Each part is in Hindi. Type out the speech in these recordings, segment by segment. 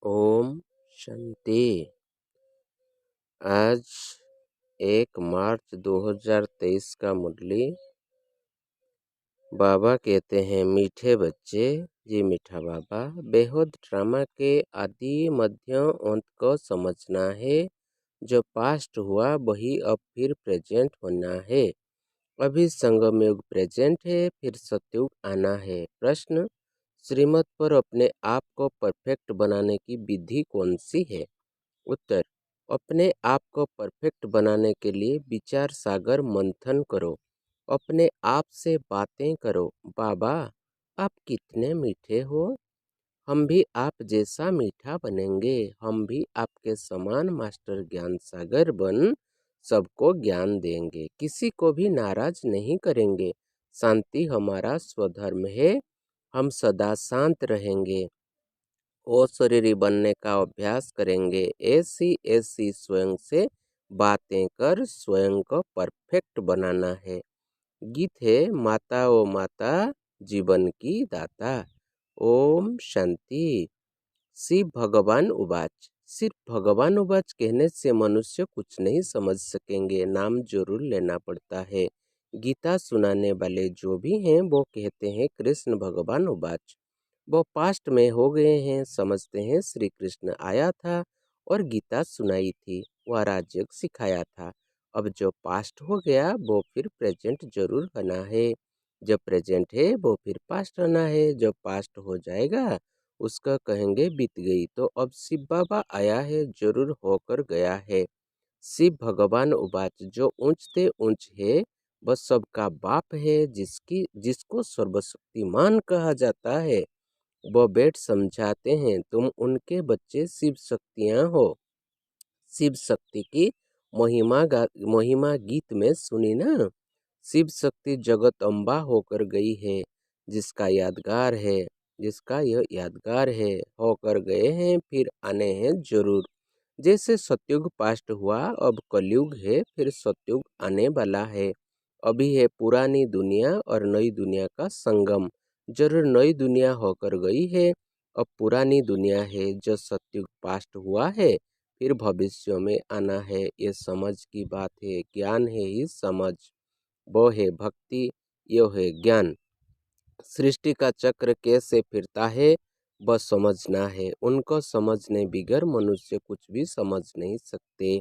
ओम शांति। आज 1 मार्च 2023 का मुरली। बाबा कहते हैं, मीठे बच्चे जी मीठा बाबा, बेहद ड्रामा के आदि मध्य अंत को समझना है। जो पास्ट हुआ वही अब फिर प्रेजेंट होना है। अभी संगम युग प्रेजेंट है, फिर सतयुग आना है। प्रश्न, श्रीमत पर अपने आप को परफेक्ट बनाने की विधि कौन सी है? उत्तर, अपने आप को परफेक्ट बनाने के लिए विचार सागर मंथन करो। अपने आप से बातें करो, बाबा आप कितने मीठे हो, हम भी आप जैसा मीठा बनेंगे। हम भी आपके समान मास्टर ज्ञान सागर बन सबको ज्ञान देंगे, किसी को भी नाराज नहीं करेंगे। शांति हमारा स्वधर्म है, हम सदा शांत रहेंगे। अशरीरी बनने का अभ्यास करेंगे। ऐसी ऐसी स्वयं से बातें कर स्वयं को परफेक्ट बनाना है। गीत है, माता ओ माता जीवन की दाता। ओम शांति। शिव भगवान उवाच। सिर्फ भगवान उवाच कहने से मनुष्य कुछ नहीं समझ सकेंगे, नाम जरूर लेना पड़ता है। गीता सुनाने वाले जो भी हैं वो कहते हैं कृष्ण भगवान उवाच। वो पास्ट में हो गए हैं, समझते हैं श्री कृष्ण आया था और गीता सुनाई थी, वह राजयोग सिखाया था। अब जो पास्ट हो गया वो फिर प्रेजेंट जरूर होना है। जो प्रेजेंट है वो फिर पास्ट होना है। जो पास्ट हो जाएगा उसका कहेंगे बीत गई। तो अब शिव बाबा आया है, जरूर होकर गया है। शिव भगवान उवाच, जो ऊंचते ऊंच है वह सबका बाप है, जिसको सर्वशक्तिमान कहा जाता है। वह बैठ समझाते हैं, तुम उनके बच्चे शिव शक्तियाँ हो। शिव शक्ति की महिमा गीत में सुनी ना। शिव शक्ति जगत अम्बा होकर गई है, जिसका यह यादगार है। होकर गए हैं, फिर आने हैं जरूर। जैसे सतयुग पास्ट हुआ, अब कलयुग है, फिर सतयुग आने वाला है। अभी है पुरानी दुनिया और नई दुनिया का संगम। जरूर नई दुनिया होकर गई है, अब पुरानी दुनिया है। जो सतयुग पास्ट हुआ है, फिर भविष्य में आना है। ये समझ की बात है, ज्ञान है ही समझ। वो है भक्ति, यो है ज्ञान। सृष्टि का चक्र कैसे फिरता है वह समझना है। उनको समझने बिगर मनुष्य कुछ भी समझ नहीं सकते।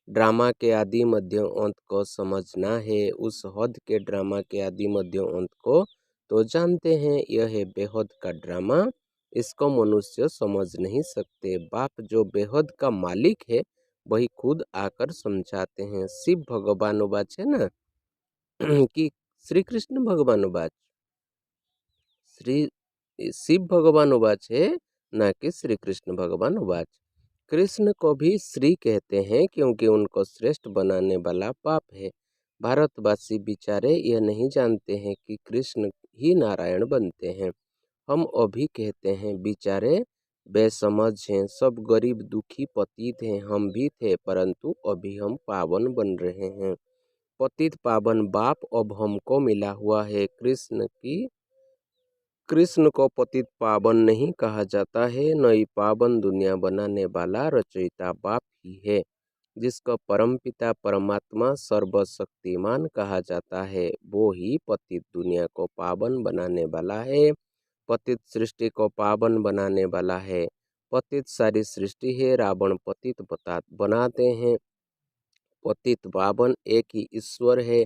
ड्रामा के आदि मध्य अंत को समझना है। उस हद के ड्रामा के आदि मध्य अंत को तो जानते हैं, यह है बेहद का ड्रामा। इसको मनुष्य समझ नहीं सकते। बाप जो बेहद का मालिक है वही खुद आकर समझाते हैं। शिव भगवान उवाच है ना कि श्री कृष्ण भगवान उवाच, श्री शिव भगवान उवाच है, ना कि श्री कृष्ण भगवान उवाच। कृष्ण को भी श्री कहते हैं क्योंकि उनको श्रेष्ठ बनाने वाला बाप है। भारतवासी बेचारे यह नहीं जानते हैं कि कृष्ण ही नारायण बनते हैं। हम अभी कहते हैं बेचारे बेसमझ हैं, सब गरीब दुखी पतित हैं। हम भी थे, परंतु अभी हम पावन बन रहे हैं। पतित पावन बाप अब हमको मिला हुआ है। कृष्ण को पतित पावन नहीं कहा जाता है। नई पावन दुनिया बनाने वाला रचयिता बाप ही है, जिसको परमपिता परमात्मा सर्वशक्तिमान कहा जाता है। वो ही पतित दुनिया को पावन बनाने वाला है, पतित सृष्टि को पावन बनाने वाला है। पतित सारी सृष्टि है, रावण पतित बनाते हैं। पतित पावन एक ही ईश्वर है।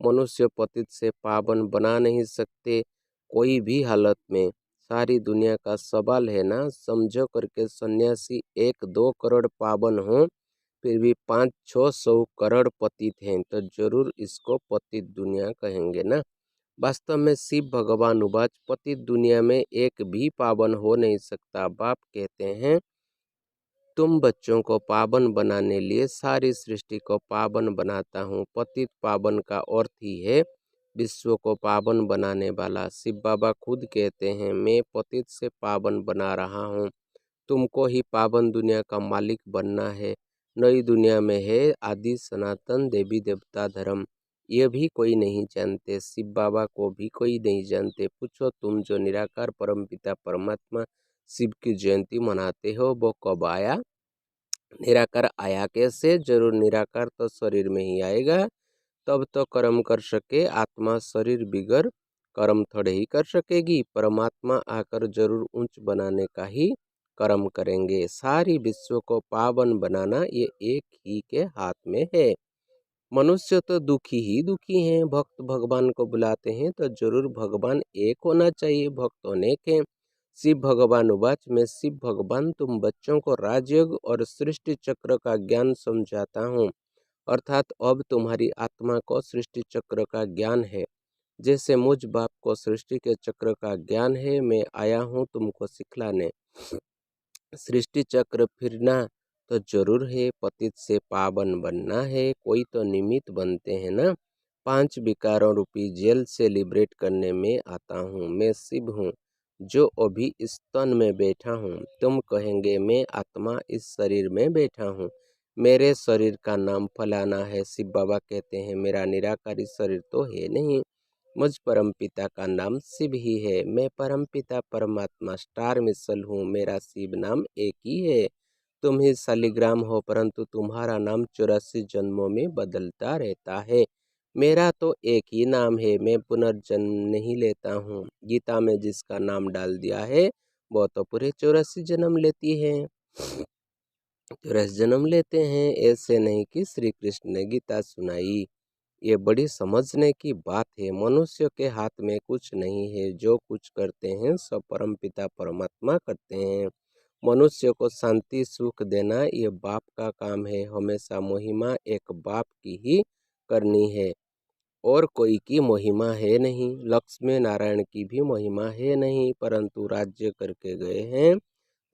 मनुष्य पतित से पावन बना नहीं सकते कोई भी हालत में। सारी दुनिया का सवाल है ना। समझो करके सन्यासी 1-2 करोड़ पावन हो, फिर भी 500-600 करोड़ पतित हैं, तो जरूर इसको पतित दुनिया कहेंगे ना। वास्तव में शिव भगवान उवाच, पतित दुनिया में एक भी पावन हो नहीं सकता। बाप कहते हैं, तुम बच्चों को पावन बनाने लिए सारी सृष्टि को पावन बनाता हूँ। पतित पावन का अर्थ ही है विश्व को पावन बनाने वाला। शिव बाबा खुद कहते हैं, मैं पतित से पावन बना रहा हूँ, तुमको ही पावन दुनिया का मालिक बनना है। नई दुनिया में है आदि सनातन देवी देवता धर्म, ये भी कोई नहीं जानते। शिव बाबा को भी कोई नहीं जानते। पूछो तुम जो निराकार परमपिता परमात्मा शिव की जयंती मनाते हो वो कब आया? निराकार आया कैसे? जरूर निराकार तो शरीर में ही आएगा, तब तो कर्म कर सके। आत्मा शरीर बिगर कर्म थोड़े ही कर सकेगी। परमात्मा आकर जरूर ऊंच बनाने का ही कर्म करेंगे। सारी विश्व को पावन बनाना ये एक ही के हाथ में है। मनुष्य तो दुखी ही दुखी हैं। भक्त भगवान को बुलाते हैं तो जरूर भगवान एक होना चाहिए, भक्त अनेक हैं। शिव भगवान उवाच, मैं शिव भगवान तुम बच्चों को राजयोग और सृष्टि चक्र का ज्ञान समझाता हूँ। अर्थात अब तुम्हारी आत्मा को सृष्टि चक्र का ज्ञान है। जैसे मुझ बाप को सृष्टि के चक्र का ज्ञान है, मैं आया हूँ तुमको सिखलाने। सृष्टि चक्र फिरना तो जरूर है, पतित से पावन बनना है, कोई तो निमित्त बनते हैं ना। 5 विकारों रूपी जेल से लिबरेट करने में आता हूँ। मैं शिव हूँ जो अभी इस तन में बैठा हूँ। तुम कहेंगे मैं आत्मा इस शरीर में बैठा हूँ, मेरे शरीर का नाम फलाना है। शिव बाबा कहते हैं मेरा निराकारी शरीर तो है नहीं, मुझ परमपिता का नाम शिव ही है। मैं परमपिता परमात्मा स्टार मिसल हूँ, मेरा शिव नाम एक ही है। तुम ही शालिग्राम हो, परंतु तुम्हारा नाम 84 जन्मों में बदलता रहता है। मेरा तो एक ही नाम है, मैं पुनर्जन्म नहीं लेता हूँ। गीता में जिसका नाम डाल दिया है वो तो पूरे 84 जन्म लेती है, 84 जन्म लेते हैं। ऐसे नहीं कि श्री कृष्ण ने गीता सुनाई। ये बड़ी समझने की बात है। मनुष्य के हाथ में कुछ नहीं है, जो कुछ करते हैं सब परमपिता परमात्मा करते हैं। मनुष्य को शांति सुख देना ये बाप का काम है। हमेशा महिमा एक बाप की ही करनी है, और कोई की महिमा है नहीं। लक्ष्मी नारायण की भी महिमा है नहीं, परंतु राज्य करके गए हैं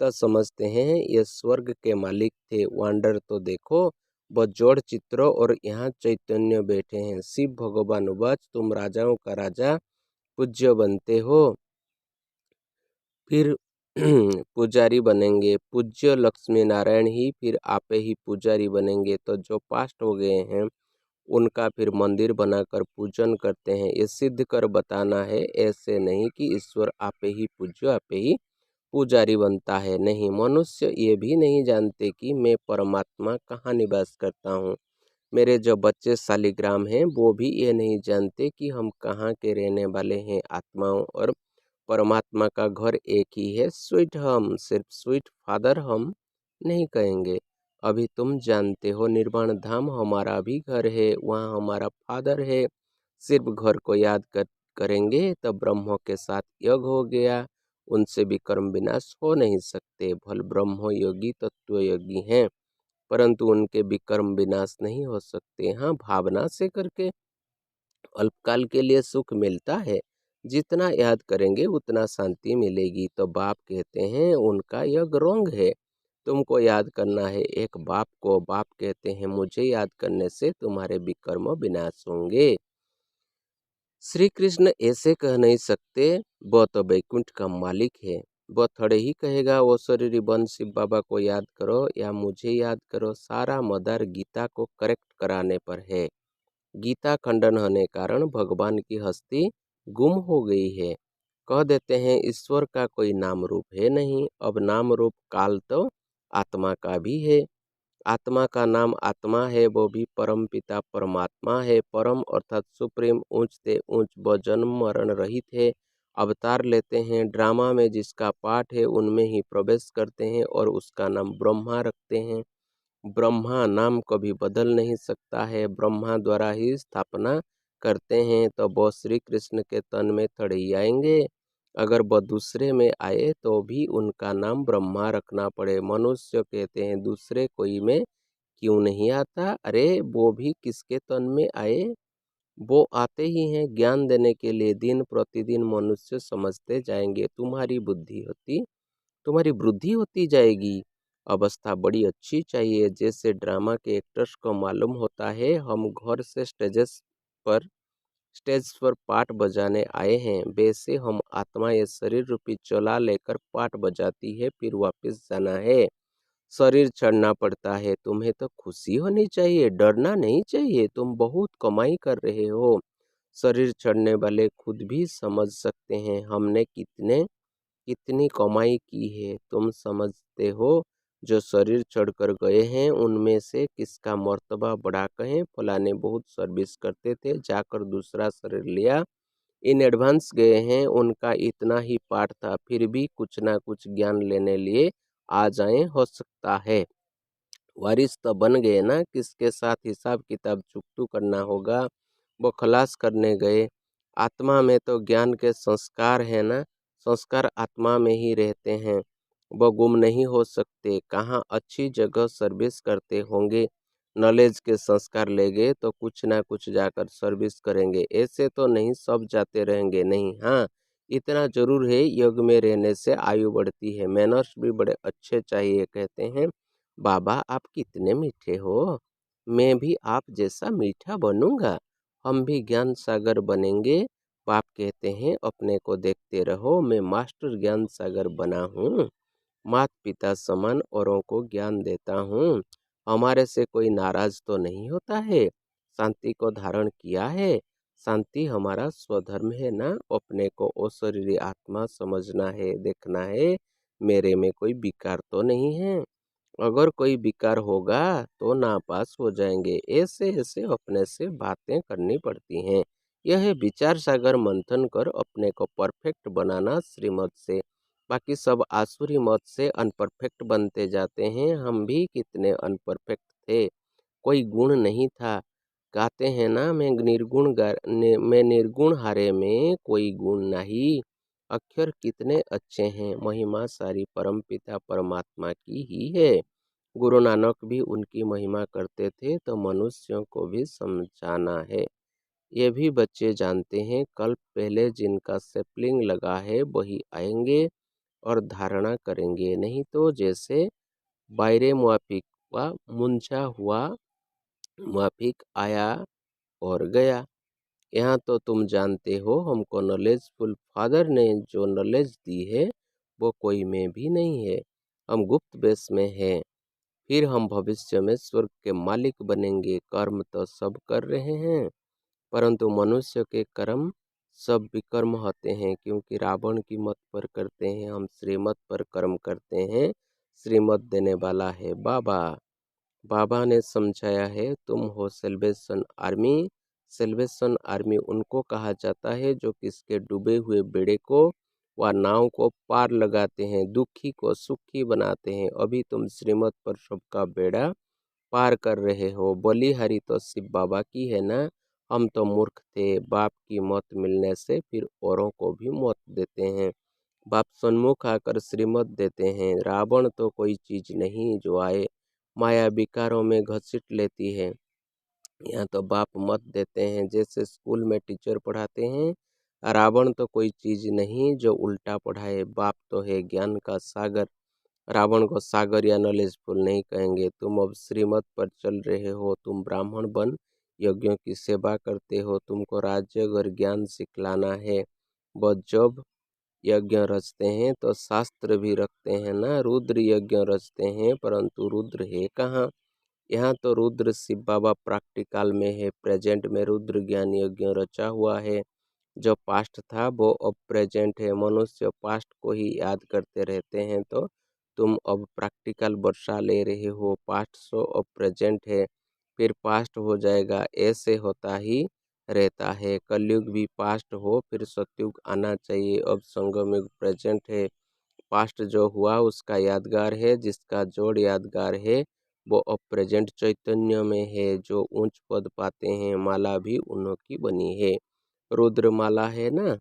तो समझते हैं ये स्वर्ग के मालिक थे। वांडर तो देखो, बजोड़ चित्रों और यहाँ चैतन्य बैठे हैं। शिव भगवान उवाच, तुम राजाओं का राजा पूज्य बनते हो, फिर पुजारी बनेंगे। पूज्य लक्ष्मी नारायण ही फिर आपे ही पुजारी बनेंगे। तो जो पास्ट हो गए हैं उनका फिर मंदिर बनाकर पूजन करते हैं। ये सिद्ध कर बताना है, ऐसे नहीं कि ईश्वर आपे ही पूज्य आपे ही पुजारी बनता है। नहीं, मनुष्य ये भी नहीं जानते कि मैं परमात्मा कहाँ निवास करता हूँ। मेरे जो बच्चे शालिग्राम हैं वो भी ये नहीं जानते कि हम कहाँ के रहने वाले हैं। आत्माओं और परमात्मा का घर एक ही है। स्वीट हम, सिर्फ स्वीट फादर हम नहीं कहेंगे। अभी तुम जानते हो निर्वाण धाम हमारा भी घर है, वहाँ हमारा फादर है। सिर्फ घर को याद करेंगे तो ब्रह्म के साथ योग हो गया। उनसे भी कर्म विनाश हो नहीं सकते। भल ब्रह्म योगी तत्व योगी हैं, परंतु उनके भी कर्म विनाश नहीं हो सकते। हाँ, भावना से करके अल्पकाल के लिए सुख मिलता है, जितना याद करेंगे उतना शांति मिलेगी। तो बाप कहते हैं उनका यह रोंग है, तुमको याद करना है एक बाप को। बाप कहते हैं मुझे याद करने से तुम्हारे विकर्म विनाश होंगे। श्री कृष्ण ऐसे कह नहीं सकते, वो तो वैकुंठ का मालिक है। वो थोड़े ही कहेगा वो शरीरी बन शिव बाबा को याद करो या मुझे याद करो। सारा मदार गीता को करेक्ट कराने पर है। गीता खंडन होने कारण भगवान की हस्ती गुम हो गई है। कह देते हैं ईश्वर का कोई नाम रूप है नहीं। अब नाम रूप काल तो आत्मा का भी है। आत्मा का नाम आत्मा है, वो भी परम पिता परमात्मा है। परम अर्थात सुप्रीम, ऊंच से ऊंच, व जन्म मरण रहित है। अवतार लेते हैं, ड्रामा में जिसका पाठ है उनमें ही प्रवेश करते हैं और उसका नाम ब्रह्मा रखते हैं। ब्रह्मा नाम कभी बदल नहीं सकता है, ब्रह्मा द्वारा ही स्थापना करते हैं। तो वो श्री कृष्ण के तन में थोड़े ही आएंगे। अगर वो दूसरे में आए तो भी उनका नाम ब्रह्मा रखना पड़े। मनुष्य कहते हैं दूसरे कोई में क्यों नहीं आता? अरे वो भी किसके तन में आए? वो आते ही हैं ज्ञान देने के लिए। दिन प्रतिदिन मनुष्य समझते जाएंगे, तुम्हारी वृद्धि होती जाएगी। अवस्था बड़ी अच्छी चाहिए। जैसे ड्रामा के एक्टर्स को मालूम होता है हम घर से स्टेज पर पाठ बजाने आए हैं, वैसे हम आत्मा ये शरीर रूपी चोला लेकर पाठ बजाती है, फिर वापस जाना है। शरीर छोड़ना पड़ता है। तुम्हें तो खुशी होनी चाहिए, डरना नहीं चाहिए। तुम बहुत कमाई कर रहे हो। शरीर छोड़ने वाले खुद भी समझ सकते हैं हमने कितने कितनी कमाई की है, तुम समझते हो? जो शरीर छोड़कर गए हैं उनमें से किसका मर्तबा बड़ा कहें? फलाने बहुत सर्विस करते थे, जाकर दूसरा शरीर लिया, इन एडवांस गए हैं, उनका इतना ही पाठ था, फिर भी कुछ ना कुछ ज्ञान लेने लिए आ जाएं, हो सकता है। वारिस तो बन गए ना, किसके साथ हिसाब किताब चुकतू करना होगा, वो खलास करने गए। आत्मा में तो ज्ञान के संस्कार है ना, संस्कार आत्मा में ही रहते हैं, वो गुम नहीं हो सकते। कहाँ अच्छी जगह सर्विस करते होंगे, नॉलेज के संस्कार ले गए तो कुछ ना कुछ जाकर सर्विस करेंगे, ऐसे तो नहीं सब जाते रहेंगे नहीं। हाँ, इतना जरूर है, योग में रहने से आयु बढ़ती है, मैनर्स भी बड़े अच्छे चाहिए कहते हैं। बाबा आप कितने मीठे हो, मैं भी आप जैसा मीठा बनूंगा, हम भी ज्ञान सागर बनेंगे। बाप कहते हैं अपने को देखते रहो, मैं मास्टर ज्ञान सागर बना हूँ, माता पिता समान औरों को ज्ञान देता हूँ। हमारे से कोई नाराज तो नहीं होता है, शांति को धारण किया है। शांति हमारा स्वधर्म है ना, अपने को अशरीरी आत्मा समझना है, देखना है मेरे में कोई विकार तो नहीं है। अगर कोई विकार होगा तो नापास हो जाएंगे। ऐसे ऐसे अपने से बातें करनी पड़ती हैं। यह है विचार सागर, मंथन कर अपने को परफेक्ट बनाना श्रीमत से। बाकी सब आसुरी मत से अनपरफेक्ट बनते जाते हैं। हम भी कितने अनपरफेक्ट थे, कोई गुण नहीं था। गाते हैं ना, मैं निर्गुण हारे में कोई गुण नहीं। अक्षर कितने अच्छे हैं, महिमा सारी परम पिता परमात्मा की ही है। गुरु नानक भी उनकी महिमा करते थे, तो मनुष्यों को भी समझाना है। ये भी बच्चे जानते हैं, कल पहले जिनका सेपलिंग लगा है वही आएंगे और धारणा करेंगे, नहीं तो जैसे बायरे मुआफिक व मुंझा हुआ मुआफिक आया और गया। यहाँ तो तुम जानते हो, हमको नॉलेजफुल फादर ने जो नॉलेज दी है वो कोई में भी नहीं है। हम गुप्त बेस में हैं, फिर हम भविष्य में स्वर्ग के मालिक बनेंगे। कर्म तो सब कर रहे हैं, परंतु मनुष्य के कर्म सब विकर्म होते हैं, क्योंकि रावण की मत पर करते हैं, हम श्रीमत पर कर्म करते हैं। श्रीमत देने वाला है बाबा। बाबा ने समझाया है, तुम हो सेल्वेशन आर्मी। सेल्वेशन आर्मी उनको कहा जाता है जो किसके डूबे हुए बेड़े को व नाव को पार लगाते हैं, दुखी को सुखी बनाते हैं। अभी तुम श्रीमत पर सबका बेड़ा पार कर रहे हो। बलिहारी तो शिव बाबा की है ना, हम तो मूर्ख थे, बाप की मौत मिलने से फिर औरों को भी मौत देते हैं। बाप सन्मुख आकर श्रीमत देते हैं। रावण तो कोई चीज नहीं जो आए, माया विकारों में घसीट लेती है। यहाँ तो बाप मत देते हैं, जैसे स्कूल में टीचर पढ़ाते हैं। रावण तो कोई चीज नहीं जो उल्टा पढ़ाए, बाप तो है ज्ञान का सागर। रावण को सागर या नॉलेजफुल नहीं कहेंगे। तुम अब श्रीमत पर चल रहे हो, तुम ब्राह्मण बन यज्ञों की सेवा करते हो, तुमको राज्य और ज्ञान सिखलाना है। वह जब यज्ञ रचते हैं तो शास्त्र भी रखते हैं ना, रुद्र यज्ञ रचते हैं, परंतु रुद्र है कहाँ? यहाँ तो रुद्र शिव बाबा प्रैक्टिकल में है, प्रेजेंट में रुद्र ज्ञान यज्ञ रचा हुआ है। जो पास्ट था वो अब प्रेजेंट है। मनुष्य पास्ट को ही याद करते रहते हैं, तो तुम अब प्रैक्टिकल वर्षा ले रहे हो। पास्ट सो अब प्रेजेंट है, फिर पास्ट हो जाएगा, ऐसे होता ही रहता है। कलयुग भी पास्ट हो फिर सतयुग आना चाहिए। अब संगम युग प्रेजेंट है, पास्ट जो हुआ उसका यादगार है, जिसका जोड़ यादगार है वो अब प्रेजेंट चैतन्य में है। जो उच्च पद पाते हैं माला भी उन्हीं की बनी है, रुद्र माला है ना।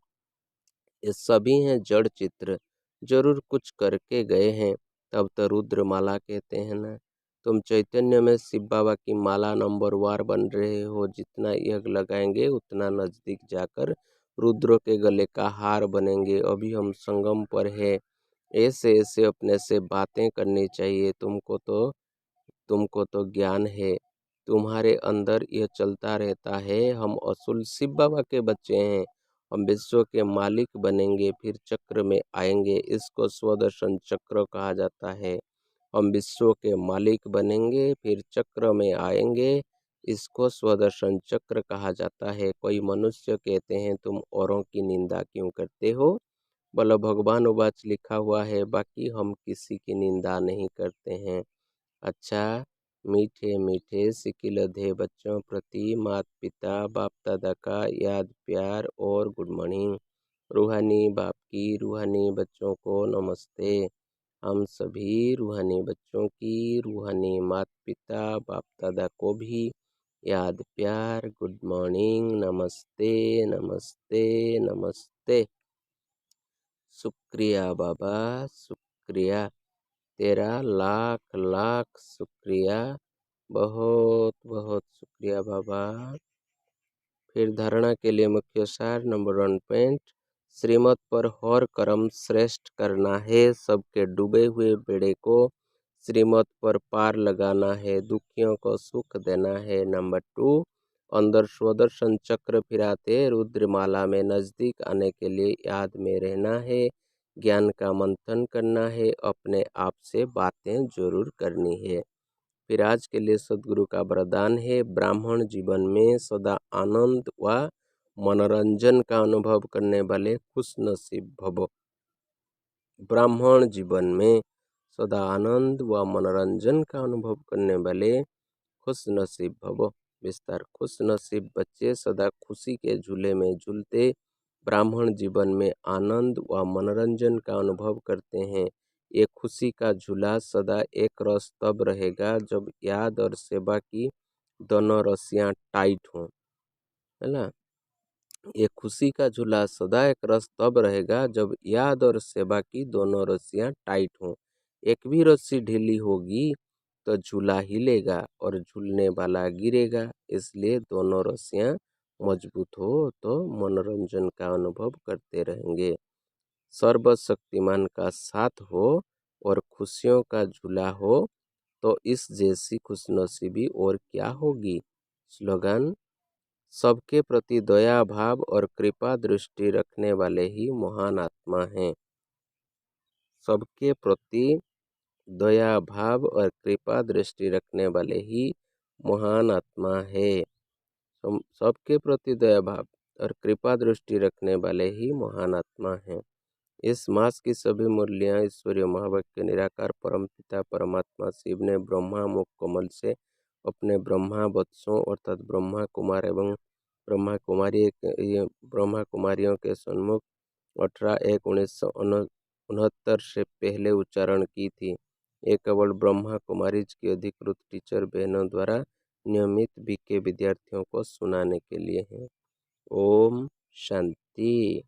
ये सभी हैं जड़ चित्र, जरूर कुछ करके गए हैं, तब तो रुद्रमाला कहते हैं ना। तुम चैतन्य में शिव बाबा की माला नंबर वार बन रहे हो, जितना यज्ञ लगाएंगे उतना नजदीक जाकर रुद्र के गले का हार बनेंगे। अभी हम संगम पर है, ऐसे ऐसे अपने से बातें करनी चाहिए। तुमको तो ज्ञान है, तुम्हारे अंदर यह चलता रहता है। हम असुल शिव बाबा के बच्चे हैं, हम विश्व के मालिक बनेंगे, फिर चक्र में आएंगे। इसको स्वदर्शन चक्र कहा जाता है। हम विश्व के मालिक बनेंगे, फिर चक्र में आएंगे, इसको स्वदर्शन चक्र कहा जाता है। कोई मनुष्य कहते हैं, तुम औरों की निंदा क्यों करते हो? बोलो भगवान उवाच लिखा हुआ है, बाकी हम किसी की निंदा नहीं करते हैं। अच्छा, मीठे मीठे सिकिलधे बच्चों प्रति माता पिता बाप दादा का याद प्यार और गुड मॉर्निंग। रूहानी बाप की रूहानी बच्चों को नमस्ते। हम सभी रूहानी बच्चों की रूहानी माता पिता बाप दादा को भी याद प्यार गुड मॉर्निंग नमस्ते नमस्ते नमस्ते। शुक्रिया बाबा, शुक्रिया, तेरा लाख लाख शुक्रिया, बहुत बहुत शुक्रिया बाबा। फिर धारणा के लिए मुख्य सार नंबर 1 पॉइंट, श्रीमत पर हर कर्म श्रेष्ठ करना है, सबके डूबे हुए बेड़े को श्रीमत पर पार लगाना है, दुखियों को सुख देना है। नंबर 2, अंदर स्वदर्शन चक्र फिराते रुद्रमाला में नजदीक आने के लिए याद में रहना है, ज्ञान का मंथन करना है, अपने आप से बातें जरूर करनी है। फिर आज के लिए सदगुरु का वरदान है, ब्राह्मण जीवन में सदा आनंद व मनोरंजन का अनुभव करने वाले खुशनसीब भव। ब्राह्मण जीवन में सदा आनंद व मनोरंजन का अनुभव करने वाले खुशनसीब भव। विस्तार, खुशनसीब बच्चे सदा खुशी के झूले में झूलते ब्राह्मण जीवन में आनंद व मनोरंजन का अनुभव करते हैं। ये खुशी का झूला सदा एक रस तब रहेगा जब याद और सेवा की दोनों रस्सियाँ टाइट हों, है ना। ये खुशी का झूला सदा एक रस तब रहेगा जब याद और सेवा की दोनों रस्सियाँ टाइट हों। एक भी रस्सी ढीली होगी तो झूला हिलेगा और झूलने वाला गिरेगा, इसलिए दोनों रस्सियाँ मजबूत हो तो मनोरंजन का अनुभव करते रहेंगे। सर्वशक्तिमान का साथ हो और खुशियों का झूला हो तो इस जैसी खुशनसीबी और क्या होगी। स्लोगन, सबके प्रति दया भाव और कृपा दृष्टि रखने वाले ही महान आत्मा हैं। सबके प्रति दया भाव और कृपा दृष्टि रखने वाले ही महान आत्मा है। सबके प्रति दया भाव और कृपा दृष्टि रखने वाले ही महान आत्मा हैं। इस मास की सभी मुरलियाँ ईश्वरीय महावाक्य निराकार परम पिता परमात्मा शिव ने ब्रह्मा मुख कमल से अपने ब्रह्मा वत्सों अर्थात ब्रह्मा कुमार एवं ब्रह्मा कुमारियों के सन्मुख 18/1/1969 से पहले उच्चारण की थी। ये केवल ब्रह्मा कुमारीज की अधिकृत टीचर बहनों द्वारा नियमित बीके विद्यार्थियों को सुनाने के लिए है। ओम शांति।